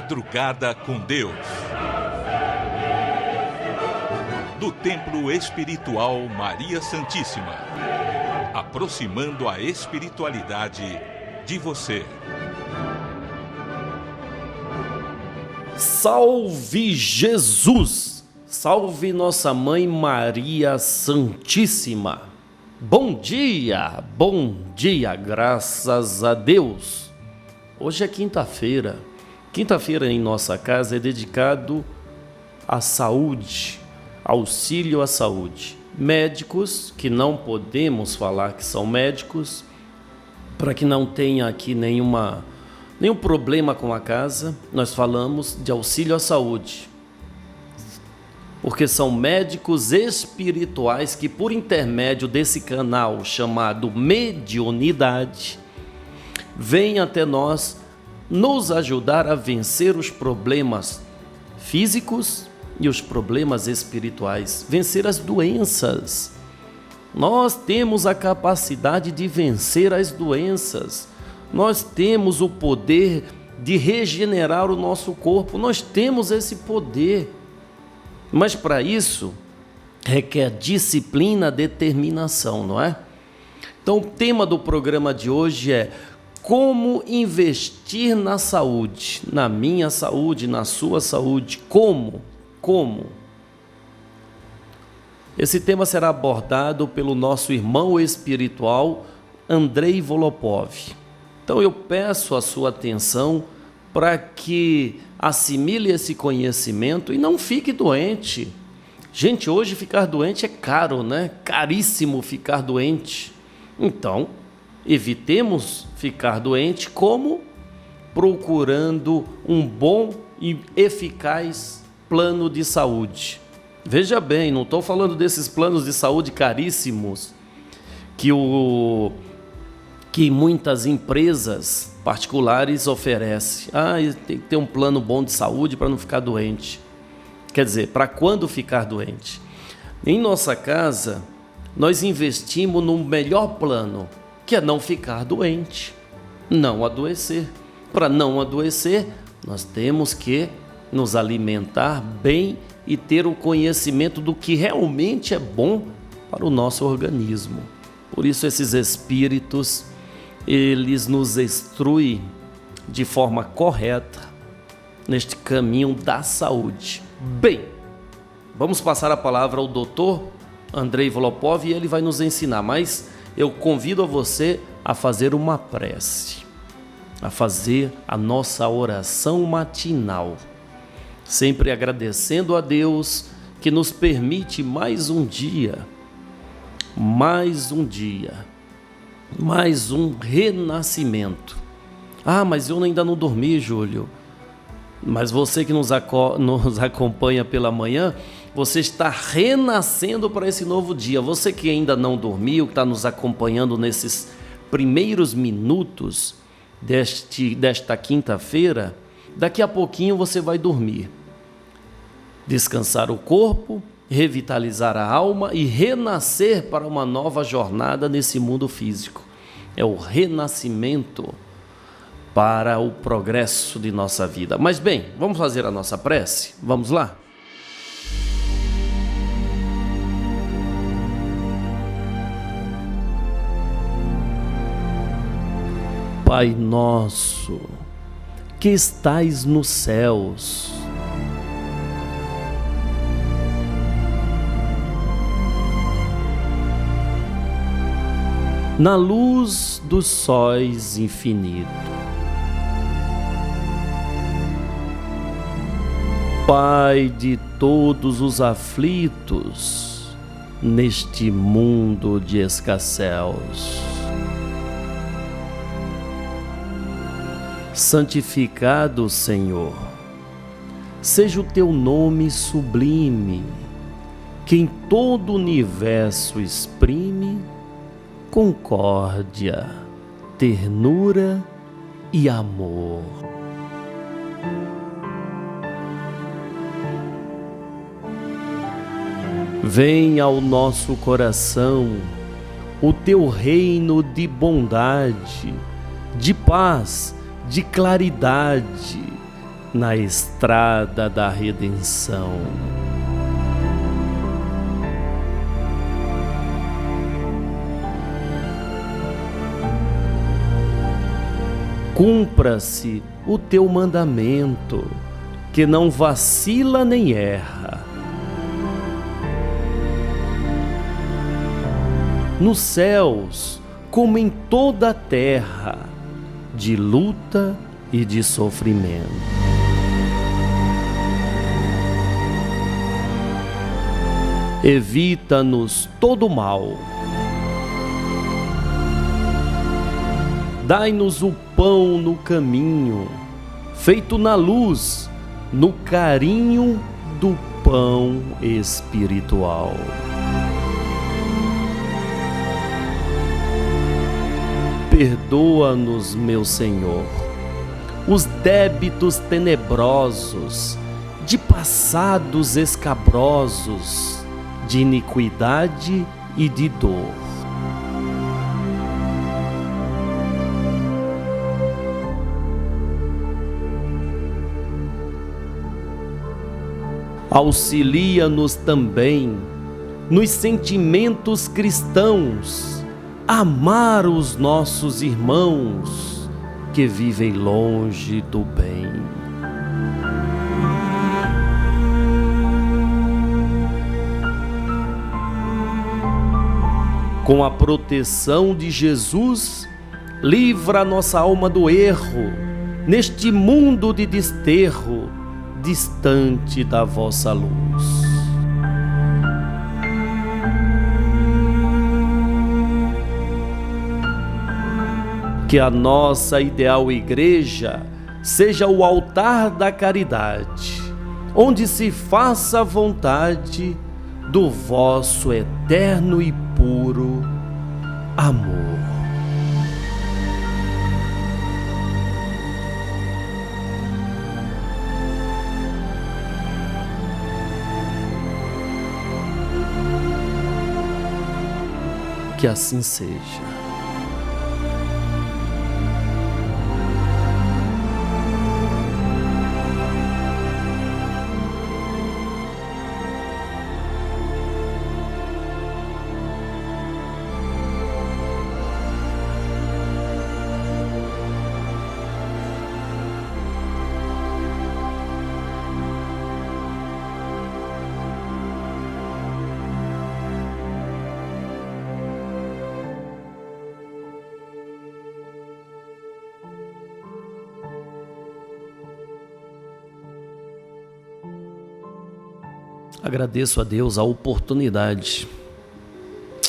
Madrugada com Deus. Do Templo Espiritual Maria Santíssima. Aproximando a espiritualidade de você. Salve Jesus! Salve Nossa Mãe Maria Santíssima! Bom dia, graças a Deus! Hoje é quinta-feira. Quinta-feira em nossa casa é dedicado à saúde, auxílio à saúde. Médicos, que não podemos falar que são médicos, para que não tenha aqui nenhum problema com a casa, nós falamos de auxílio à saúde. Porque são médicos espirituais que, por intermédio desse canal chamado mediunidade, vêm até nós nos ajudar a vencer os problemas físicos e os problemas espirituais, vencer as doenças. Nós temos a capacidade de vencer as doenças. Nós temos o poder de regenerar o nosso corpo. Nós temos esse poder. Mas para isso requer disciplina, determinação, não é? Então o tema do programa de hoje é como investir na saúde, na minha saúde, na sua saúde. Como? Esse tema será abordado pelo nosso irmão espiritual Andrei Volopov. Então eu peço a sua atenção para que assimile esse conhecimento e não fique doente. Gente, hoje ficar doente é caro, né? Caríssimo ficar doente. Então, evitemos ficar doente como procurando um bom e eficaz plano de saúde. Veja bem, não estou falando desses planos de saúde caríssimos que muitas empresas particulares oferecem. Tem que ter um plano bom de saúde para não ficar doente. Quer dizer, para quando ficar doente? Em nossa casa, nós investimos no melhor plano, que é não ficar doente, não adoecer. Para não adoecer, nós temos que nos alimentar bem e ter o conhecimento do que realmente é bom para o nosso organismo. Por isso esses espíritos, eles nos instruem de forma correta neste caminho da saúde. Bem, vamos passar a palavra ao doutor Andrei Volopov e ele vai nos ensinar, mas eu convido a você a fazer uma prece, a fazer a nossa oração matinal, sempre agradecendo a Deus que nos permite mais um renascimento. Mas eu ainda não dormi, Júlio. Mas você que nos acompanha pela manhã, você está renascendo para esse novo dia. Você que ainda não dormiu, que está nos acompanhando nesses primeiros minutos desta quinta-feira, daqui a pouquinho você vai dormir. Descansar o corpo, revitalizar a alma e renascer para uma nova jornada nesse mundo físico. É o renascimento para o progresso de nossa vida. Mas bem, vamos fazer a nossa prece? Vamos lá? Pai nosso, que estais nos céus, na luz dos sóis infinito, Pai de todos os aflitos neste mundo de escasséus, santificado Senhor, seja o teu nome sublime, que em todo o universo exprime concórdia, ternura e amor. Vem ao nosso coração o teu reino de bondade, de paz, de claridade, na estrada da redenção. Cumpra-se o teu mandamento, que não vacila nem erra. Nos céus, como em toda a terra, de luta e de sofrimento. Evita-nos todo mal. Dai-nos o pão no caminho, feito na luz, no carinho do pão espiritual. Perdoa-nos, meu Senhor, os débitos tenebrosos, de passados escabrosos, de iniquidade e de dor. Auxilia-nos também nos sentimentos cristãos, amar os nossos irmãos que vivem longe do bem. Com a proteção de Jesus, livra nossa alma do erro, neste mundo de desterro, distante da vossa luz. Que a nossa ideal igreja seja o altar da caridade, onde se faça a vontade do vosso eterno e puro amor. Que assim seja. Agradeço a Deus a oportunidade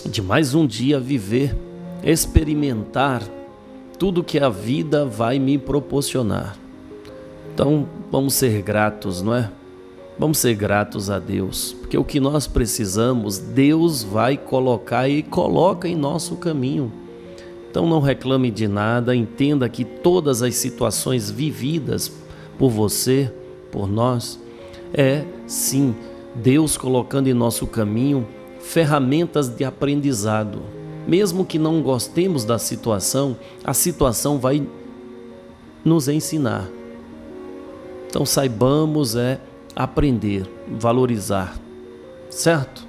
de mais um dia viver, experimentar tudo que a vida vai me proporcionar. Então, vamos ser gratos, não é? Vamos ser gratos a Deus, porque o que nós precisamos, Deus vai colocar e coloca em nosso caminho. Então, não reclame de nada, entenda que todas as situações vividas por você, por nós, sim, Deus colocando em nosso caminho ferramentas de aprendizado. Mesmo que não gostemos da situação, a situação vai nos ensinar. Então saibamos aprender, valorizar, certo?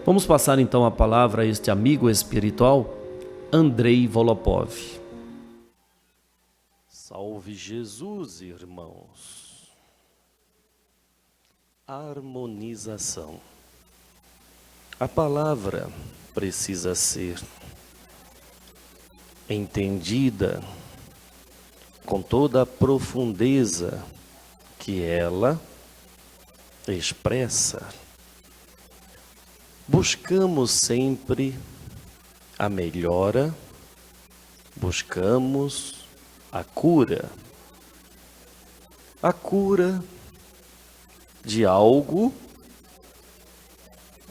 Vamos passar então a palavra a este amigo espiritual, Andrei Volopov. Salve Jesus, irmãos! Harmonização. A palavra precisa ser entendida com toda a profundeza que ela expressa. Buscamos sempre a melhora, buscamos a cura de algo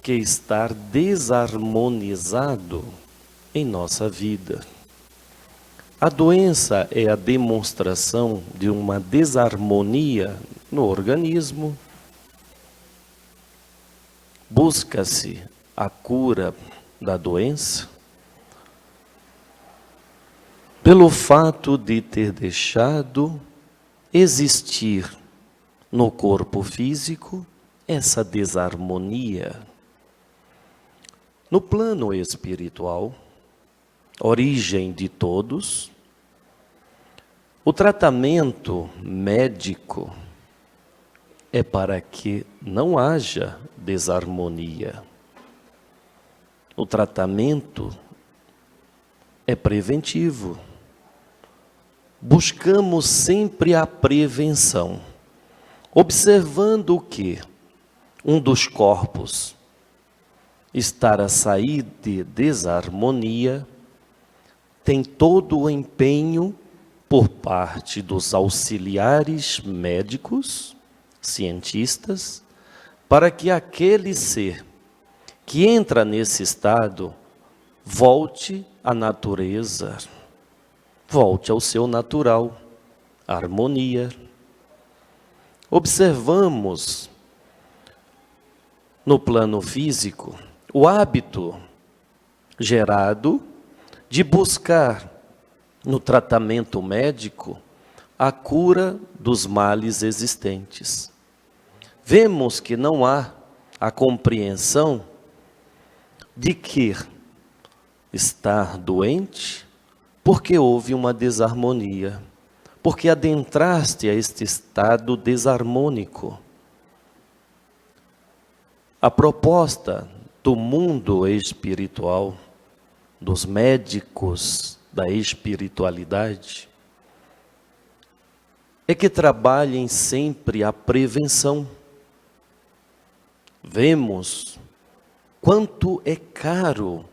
que está desarmonizado em nossa vida. A doença é a demonstração de uma desarmonia no organismo. Busca-se a cura da doença pelo fato de ter deixado existir no corpo físico essa desarmonia. No plano espiritual, origem de todos, o tratamento médico é para que não haja desarmonia. O tratamento é preventivo. Buscamos sempre a prevenção, observando que um dos corpos estar a sair de desarmonia, tem todo o empenho por parte dos auxiliares médicos, cientistas, para que aquele ser que entra nesse estado volte à natureza, volte ao seu natural, harmonia. Observamos no plano físico o hábito gerado de buscar no tratamento médico a cura dos males existentes. Vemos que não há a compreensão de que estar doente porque houve uma desarmonia, porque adentraste a este estado desarmônico. A proposta do mundo espiritual, dos médicos da espiritualidade, é que trabalhem sempre a prevenção. Vemos quanto é caro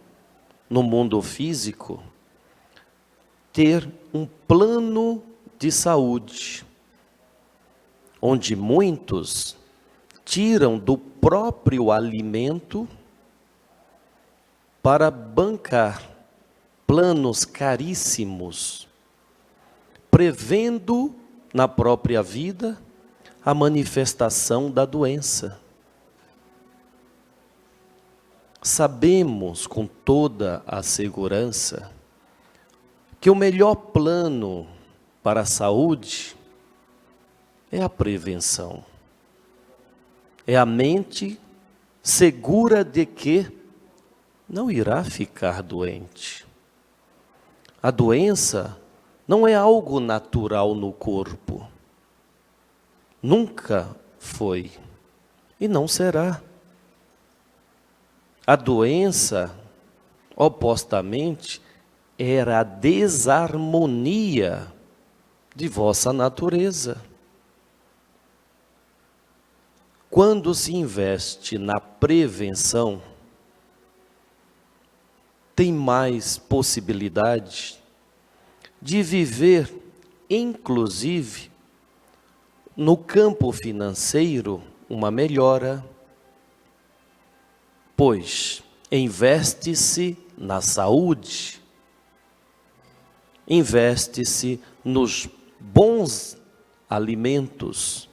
no mundo físico ter um plano de saúde, onde muitos tiram do próprio alimento para bancar planos caríssimos, prevendo na própria vida a manifestação da doença. Sabemos com toda a segurança que o melhor plano para a saúde é a prevenção. É a mente segura de que não irá ficar doente. A doença não é algo natural no corpo. Nunca foi e não será. A doença, opostamente, era a desarmonia de vossa natureza. Quando se investe na prevenção, tem mais possibilidade de viver, inclusive, no campo financeiro, uma melhora, pois investe-se na saúde, investe-se nos bons alimentos,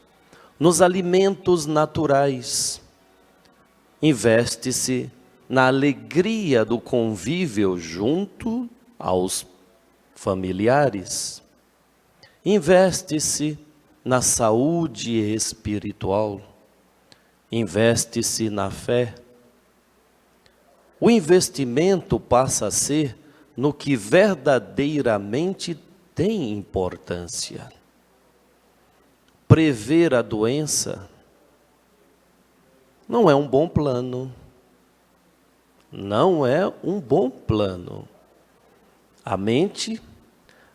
nos alimentos naturais, investe-se na alegria do convívio junto aos familiares, investe-se na saúde espiritual, investe-se na fé. O investimento passa a ser no que verdadeiramente tem importância. Prever a doença não é um bom plano. Não é um bom plano. A mente,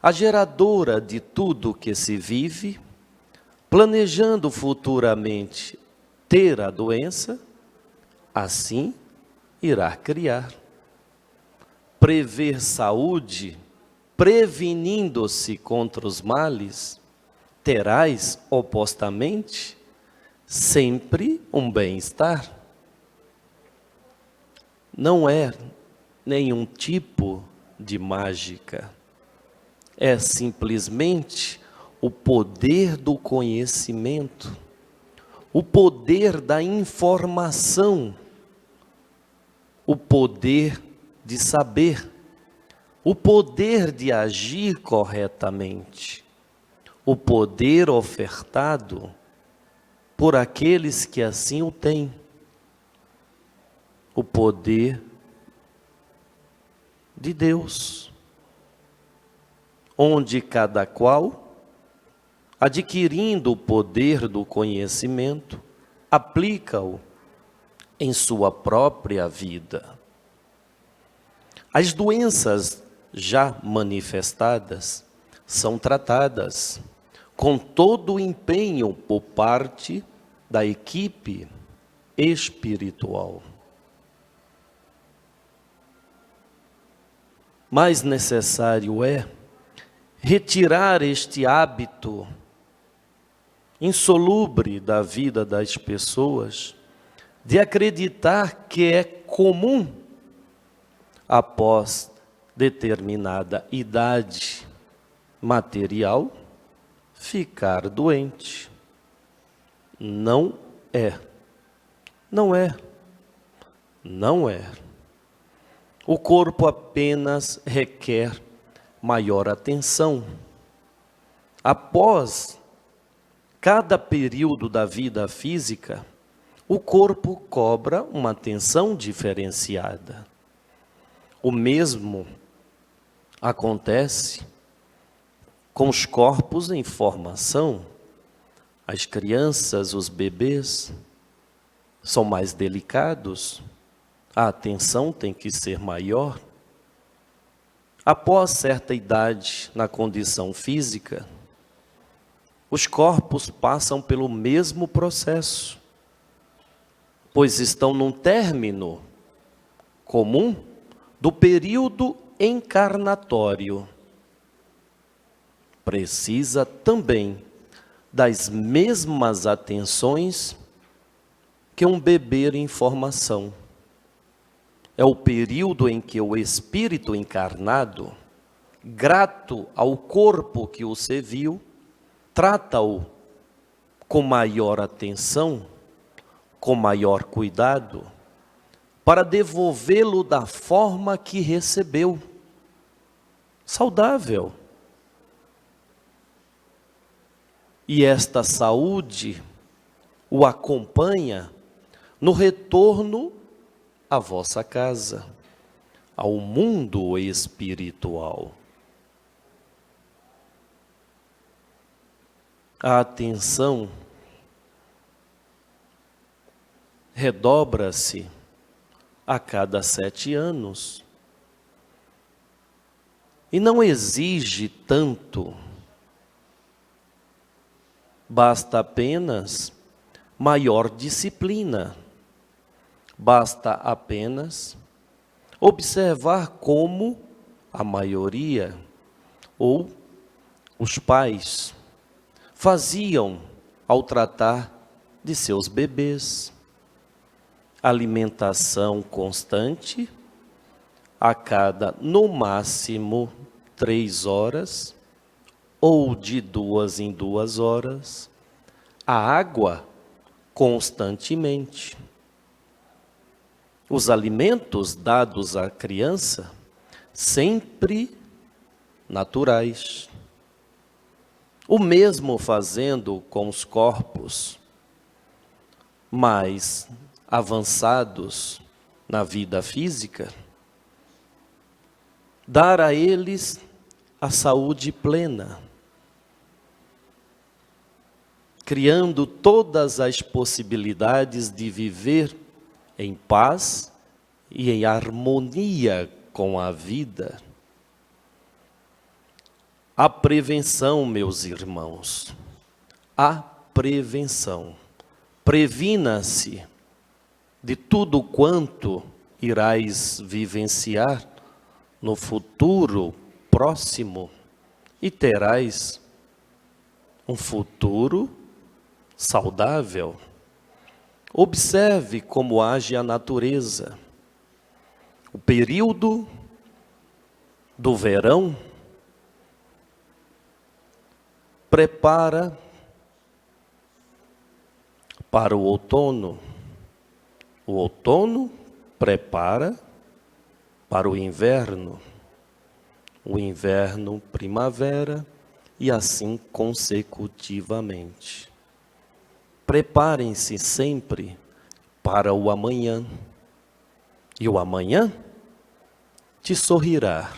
a geradora de tudo que se vive, planejando futuramente ter a doença, assim irá criar. Prever saúde, prevenindo-se contra os males, terás, opostamente, sempre um bem-estar. Não é nenhum tipo de mágica. É simplesmente o poder do conhecimento, o poder da informação, o poder de saber, o poder de agir corretamente, o poder ofertado por aqueles que assim o têm, o poder de Deus, onde cada qual, adquirindo o poder do conhecimento, aplica-o em sua própria vida. As doenças já manifestadas são tratadas com todo o empenho por parte da equipe espiritual. Mais necessário é retirar este hábito insolubre da vida das pessoas de acreditar que é comum, após determinada idade material, ficar doente. Não é. Não é. Não é. O corpo apenas requer maior atenção. Após cada período da vida física, o corpo cobra uma atenção diferenciada. O mesmo acontece com os corpos em formação. As crianças, os bebês, são mais delicados, a atenção tem que ser maior. Após certa idade na condição física, os corpos passam pelo mesmo processo, pois estão num término comum do período encarnatório. Precisa também das mesmas atenções que um bebê em formação. É o período em que o espírito encarnado, grato ao corpo que o serviu, trata-o com maior atenção, com maior cuidado, para devolvê-lo da forma que recebeu, saudável. E esta saúde o acompanha no retorno à vossa casa, ao mundo espiritual. A atenção redobra-se a cada 7 anos. E não exige tanto. Basta apenas maior disciplina. Basta apenas observar como a maioria ou os pais faziam ao tratar de seus bebês. Alimentação constante, a cada, no máximo, 3 horas, ou de 2 em 2 horas, a água constantemente. Os alimentos dados à criança, sempre naturais. O mesmo fazendo com os corpos mais avançados na vida física, dar a eles a saúde plena, criando todas as possibilidades de viver em paz e em harmonia com a vida. A prevenção, meus irmãos, a prevenção. Previna-se de tudo quanto irás vivenciar no futuro próximo e terás um futuro saudável. Observe como age a natureza. O período do verão prepara para o outono. O outono prepara para o inverno primavera, e assim consecutivamente. Preparem-se sempre para o amanhã, e o amanhã te sorrirá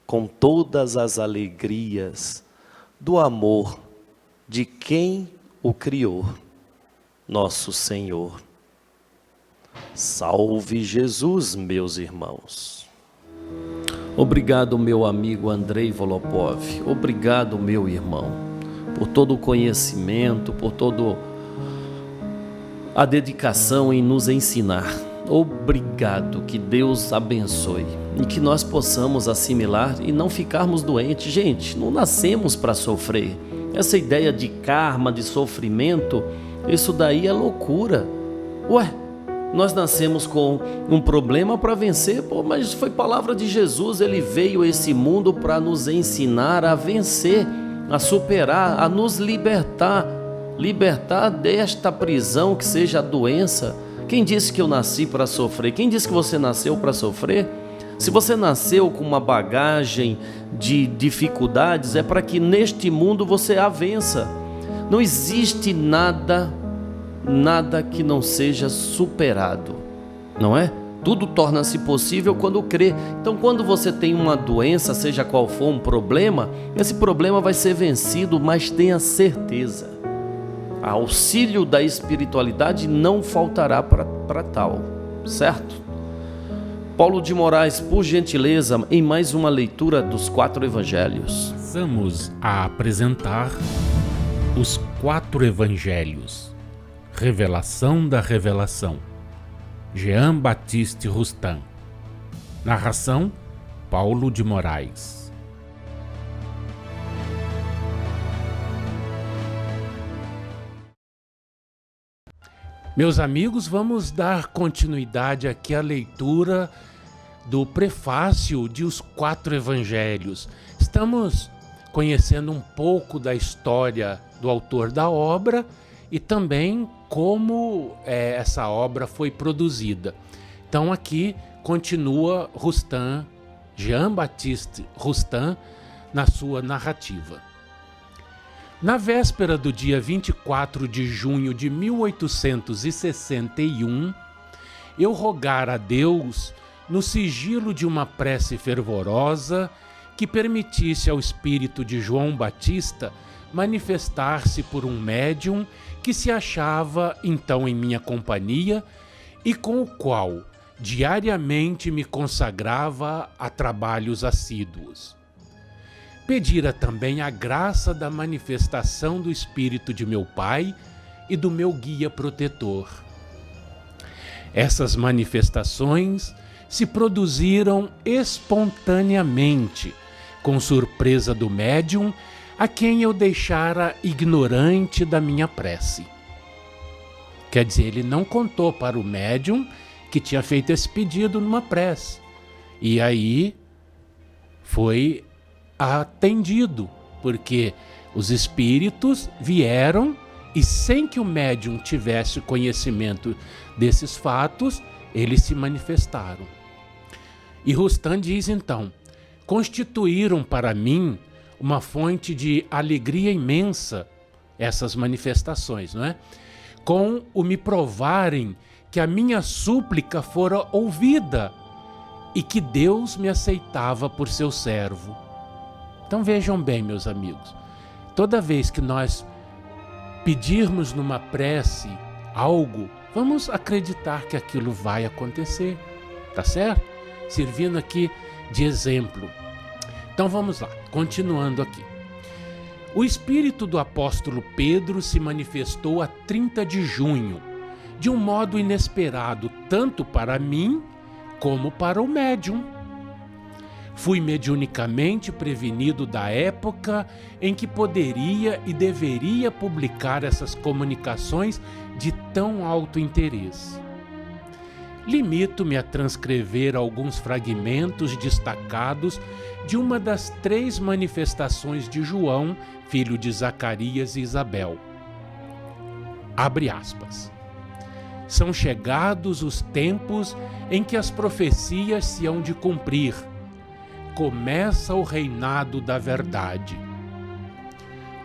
com todas as alegrias do amor de quem o criou, nosso Senhor. Salve Jesus, meus irmãos. Obrigado, meu amigo Andrei Volopov. Obrigado, meu irmão, por todo o conhecimento, por toda a dedicação em nos ensinar. Obrigado, que Deus abençoe e que nós possamos assimilar e não ficarmos doentes. Gente, não nascemos para sofrer. Essa ideia de karma, de sofrimento, isso daí é loucura. Ué, nós nascemos com um problema para vencer, mas foi palavra de Jesus. Ele veio a esse mundo para nos ensinar a vencer, a superar, a nos libertar desta prisão que seja a doença. Quem disse que eu nasci para sofrer? Quem disse que você nasceu para sofrer? Se você nasceu com uma bagagem de dificuldades, é para que neste mundo você a vença. Não existe nada que não seja superado, não é? Tudo torna-se possível quando crê. Então, quando você tem uma doença, seja qual for um problema, esse problema vai ser vencido, mas tenha certeza. Auxílio da espiritualidade não faltará para tal, certo? Paulo de Moraes, por gentileza, em mais uma leitura dos 4 evangelhos. Passamos a apresentar os 4 evangelhos. Revelação da Revelação. Jean-Baptiste Rustin. Narração: Paulo de Moraes. Meus amigos, vamos dar continuidade aqui à leitura do prefácio de Os 4 Evangelhos. Estamos conhecendo um pouco da história do autor da obra e também como essa obra foi produzida. Então aqui continua Rustin, Jean-Baptiste Rustin, na sua narrativa. Na véspera do dia 24 de junho de 1861, eu rogara a Deus, no sigilo de uma prece fervorosa, que permitisse ao espírito de João Batista manifestar-se por um médium que se achava então em minha companhia e com o qual diariamente me consagrava a trabalhos assíduos. Pedira também a graça da manifestação do espírito de meu pai e do meu guia protetor. Essas manifestações se produziram espontaneamente, com surpresa do médium, a quem eu deixara ignorante da minha prece. Quer dizer, ele não contou para o médium que tinha feito esse pedido numa prece. E aí foi atendido, porque os espíritos vieram e, sem que o médium tivesse conhecimento desses fatos, eles se manifestaram. E Rustin diz então: constituíram para mim uma fonte de alegria imensa essas manifestações, não é? Com o me provarem que a minha súplica fora ouvida e que Deus me aceitava por seu servo. Então vejam bem, meus amigos, toda vez que nós pedirmos numa prece algo, vamos acreditar que aquilo vai acontecer, tá certo? Servindo aqui de exemplo. Então vamos lá, continuando aqui. O espírito do apóstolo Pedro se manifestou a 30 de junho, de um modo inesperado, tanto para mim como para o médium. Fui mediunicamente prevenido da época em que poderia e deveria publicar essas comunicações de tão alto interesse. Limito-me a transcrever alguns fragmentos destacados de uma das 3 manifestações de João, filho de Zacarias e Isabel. Abre aspas. São chegados os tempos em que as profecias se hão de cumprir. Começa o reinado da verdade.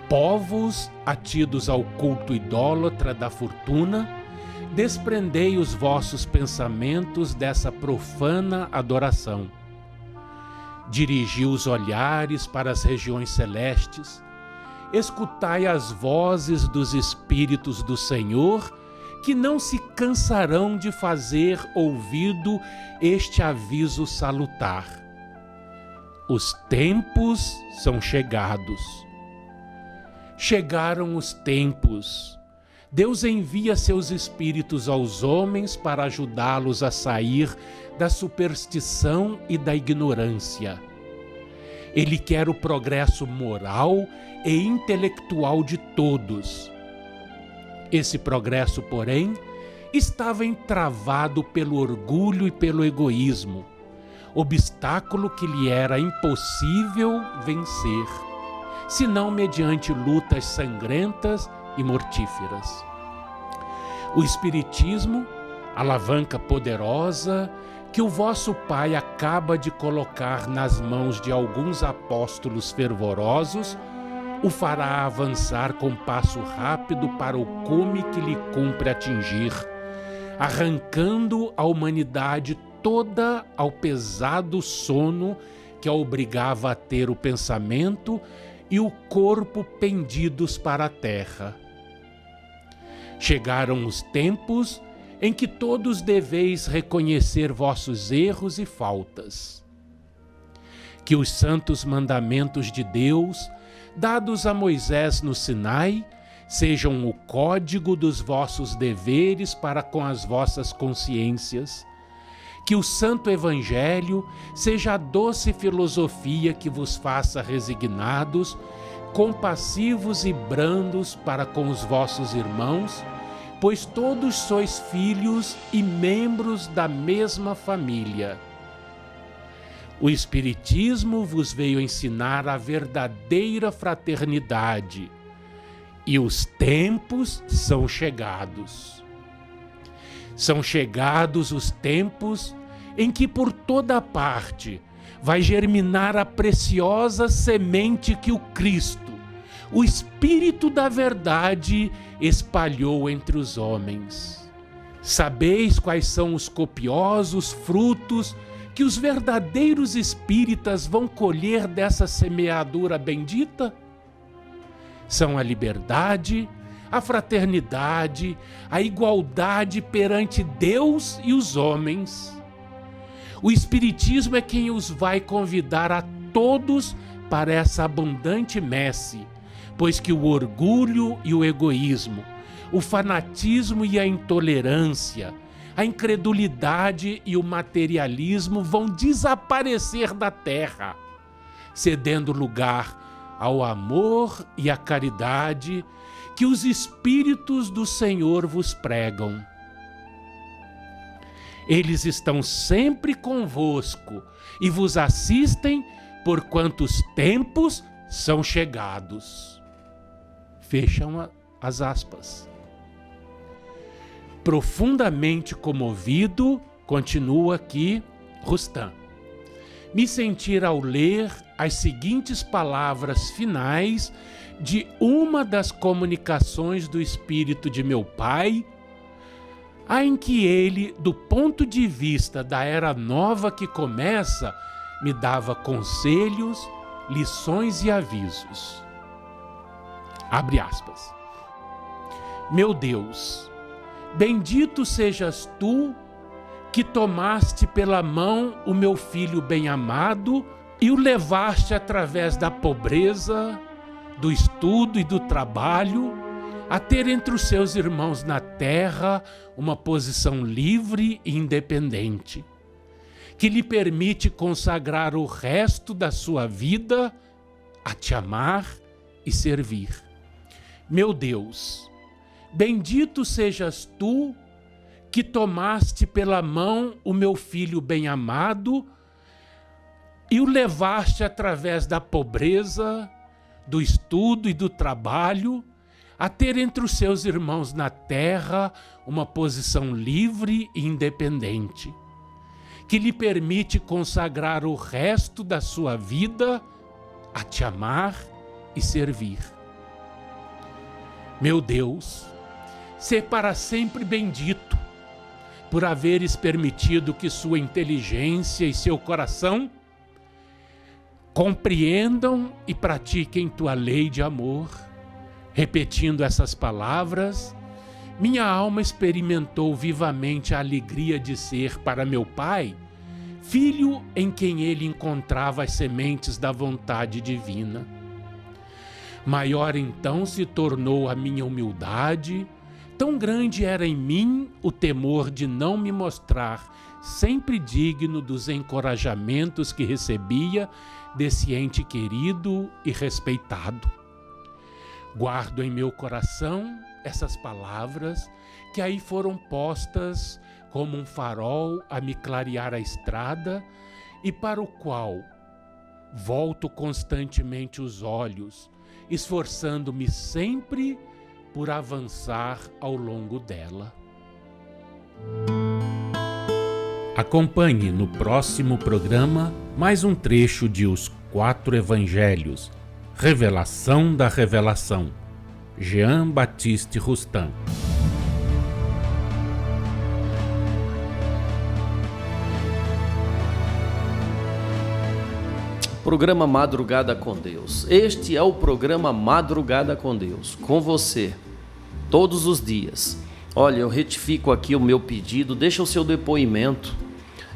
povos atidos ao culto idólatra da fortuna, desprendei os vossos pensamentos dessa profana adoração. Dirigi os olhares para as regiões celestes, escutai as vozes dos Espíritos do Senhor, que não se cansarão de fazer ouvido este aviso salutar. Os tempos são chegados. Chegaram os tempos. Deus envia seus Espíritos aos homens para ajudá-los a sair da superstição e da ignorância. Ele quer o progresso moral e intelectual de todos. Esse progresso, porém, estava entravado pelo orgulho e pelo egoísmo, obstáculo que lhe era impossível vencer, senão mediante lutas sangrentas e mortíferas. O Espiritismo, alavanca poderosa que o vosso Pai acaba de colocar nas mãos de alguns apóstolos fervorosos, o fará avançar com passo rápido para o cume que lhe cumpre atingir, arrancando a humanidade toda ao pesado sono que a obrigava a ter o pensamento e o corpo pendidos para a terra. Chegaram os tempos em que todos deveis reconhecer vossos erros e faltas. Que os santos mandamentos de Deus, dados a Moisés no Sinai, sejam o código dos vossos deveres para com as vossas consciências. Que o Santo Evangelho seja a doce filosofia que vos faça resignados, compassivos e brandos para com os vossos irmãos, pois todos sois filhos e membros da mesma família. O Espiritismo vos veio ensinar a verdadeira fraternidade, e os tempos são chegados. São chegados os tempos em que por toda parte vai germinar a preciosa semente que o Cristo, o Espírito da Verdade, espalhou entre os homens. Sabeis quais são os copiosos frutos que os verdadeiros espíritas vão colher dessa semeadura bendita? São a liberdade, a fraternidade, a igualdade perante Deus e os homens. O Espiritismo é quem os vai convidar a todos para essa abundante messe, pois que o orgulho e o egoísmo, o fanatismo e a intolerância, a incredulidade e o materialismo vão desaparecer da terra, cedendo lugar ao amor e à caridade que os Espíritos do Senhor vos pregam. Eles estão sempre convosco e vos assistem por quantos tempos são chegados. Fecham as aspas. Profundamente comovido, continua aqui Rustam, me sentir ao ler as seguintes palavras finais de uma das comunicações do Espírito de meu Pai, em que ele, do ponto de vista da era nova que começa, me dava conselhos, lições e avisos. Abre aspas. Meu Deus, bendito sejas tu que tomaste pela mão o meu filho bem-amado e o levaste através da pobreza, do estudo e do trabalho, a ter entre os seus irmãos na terra uma posição livre e independente, que lhe permite consagrar o resto da sua vida a te amar e servir. Meu Deus, bendito sejas tu que tomaste pela mão o meu filho bem-amado e o levaste através da pobreza, do estudo e do trabalho, a ter entre os seus irmãos na terra uma posição livre e independente, que lhe permite consagrar o resto da sua vida a te amar e servir. Meu Deus, ser para sempre bendito por haveres permitido que sua inteligência e seu coração compreendam e pratiquem tua lei de amor. Repetindo essas palavras, minha alma experimentou vivamente a alegria de ser para meu Pai filho em quem ele encontrava as sementes da vontade divina. Maior então se tornou a minha humildade, tão grande era em mim o temor de não me mostrar sempre digno dos encorajamentos que recebia desse ente querido e respeitado. Guardo em meu coração essas palavras que aí foram postas como um farol a me clarear a estrada e para o qual volto constantemente os olhos, esforçando-me sempre por avançar ao longo dela. Acompanhe no próximo programa mais um trecho de Os 4 Evangelhos, Revelação da Revelação, Jean Baptiste Rustin. Programa Madrugada com Deus. Este é o programa Madrugada com Deus, com você, todos os dias. Olha, eu retifico aqui o meu pedido, deixa o seu depoimento.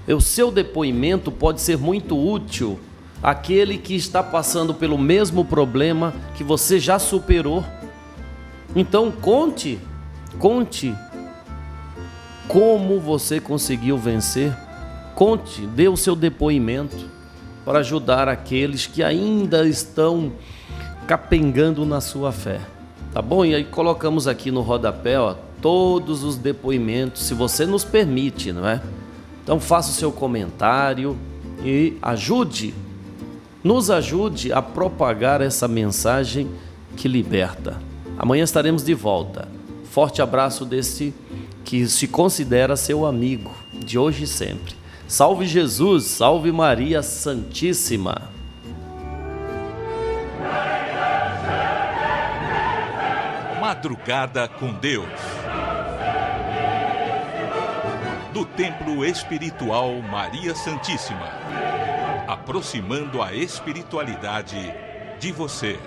O seu depoimento pode ser muito útil àquele que está passando pelo mesmo problema que você já superou. Então conte como você conseguiu vencer. Conte, dê o seu depoimento para ajudar aqueles que ainda estão capengando na sua fé, tá bom? E aí colocamos aqui no rodapé, todos os depoimentos, se você nos permite, não é? Então faça o seu comentário e nos ajude a propagar essa mensagem que liberta. Amanhã estaremos de volta. Forte abraço desse que se considera seu amigo de hoje e sempre. Salve Jesus, salve Maria Santíssima. Madrugada com Deus. Do Templo Espiritual Maria Santíssima. Aproximando a espiritualidade de você.